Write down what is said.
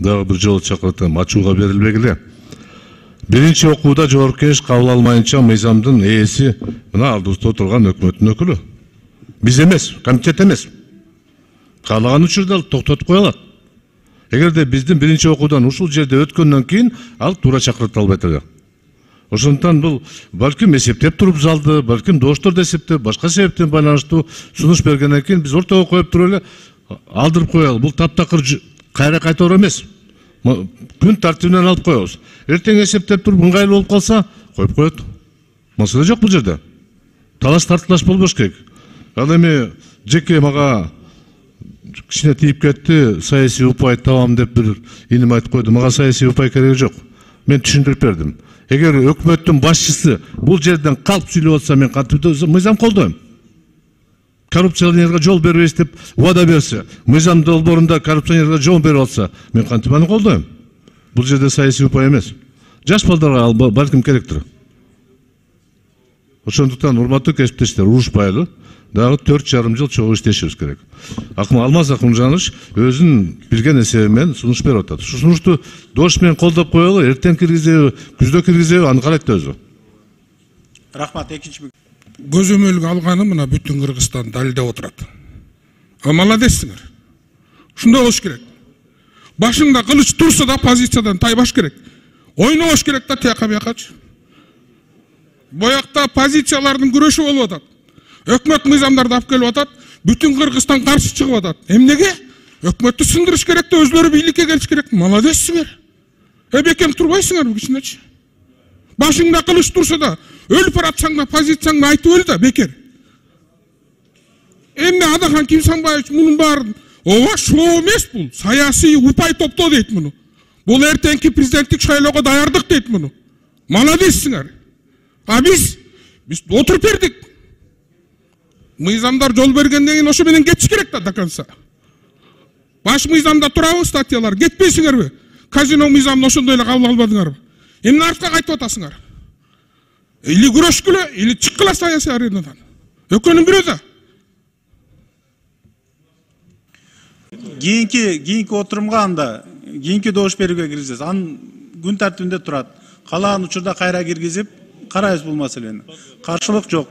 дагы бир жолу чакыртам, ачууга берилбегиле. Биринчи окууда жогорку кеңеш кабыл алмайынча мыйзамдын ээси мына алдыбызда отурган өкмөттүн өкүлү. Биз эмес, комитет эмес. Каалаган учурда токтотуп кое алат. Эгерде биздин биринчи окуудан ушул жерде өткөндөн кийин ал туура чакырта албайт эле. Ошондуктан бул балким эсептеп туруп залды, балким доштурду эсептеп, башка себептен байланыштуу сунуш бергенден кийин биз ортого коюп туруп эле алдырып коелу. Бул таптакыр кайра кайтаруу эмес. Күн тартибинен алып коебуз. Эртең эсептеп туруп ыңгайлуу болуп калса, коюп коет. Маселе жок бул жерде. Талаш тартылаш болбош керек. Ал эми жеке мага кичине тийип кетти, саясий упай табам деп бир иним айтып койду. Мага саясий упай кереги жок. Мен түшүндүрүп бердим. Эгер өкмөттүн башчысы бул жерден калп сүйлөп атса, мен кантип мыйзам колдойм. Коррупционерге жол бербейбиз деп убада берсе, мыйзам долбоорунда коррупционерге жол берип атса, мен кантип аны колдойм. Бул жерде саясий упай эмес. Жаш балдарга ал балким керектир. Ошондуктан урматтуу кесиптештер, урушпайлы, дагы 4,5 жыл чогуу иштешибиз керек. Алмаз Акмыржанович өзүнүн билген эсеби менен сунуш берип атат. Ушу сунушту дош менен колдоп коелу, эртең киргизеби, күздө киргизеби, аны карайт өзү. Рахмат, экинчи көзөмөлгө алганы мына бүтүн Кыргызстан далилдеп отурат. Молодецсиңер. Ушундай болуш керек. Башыңда кылыч турса да позициядан тайбаш керек. Ойнобош керек да тияка биякачы. Боякта позициялардын күрөшү болуп атат. Өкмөт мыйзамдарды алып келип атат, бүтүн Кыргызстан каршы чыгып атат. Эмнеге? Өкмөттү сындырыш керек да өзлөрү бийликке келиш керек. Молодецсиңер. Бекем турбайсыңар бу кичинечи. Башыңда кылыч турса да, өлүп баратсаң да позицияңды айтып өл да, бекер. Эмне Адахан Кимсанбаевич мунун баарын, ооба шоо эмес бул, саясий упай топтоо дейт муну. Бул эртеңки президенттик шайлоого даярдык дейт муну. Молодецсиңер. А биз отуруп бердик. Мыйзамдар жол бергенден кийин ошо менен кетиш керек да до конца. Баш мыйзамда турабы статьялар, кетпейсиңерби? Казино мыйзамын ошондой эле кабыл албадыңарбы? Эмне артка кайтып атасыңар? Или күрөшкүлө, или чыккыла саясий аренадан. Экөөнүн бирөө да. Кийинки отурумга анда, кийинки добуш берүүгө киргизебиз. Анын күн тартибинде турат. Каалаган учурда кайра киргизип, карайбыз бул маселени. Каршылык жок.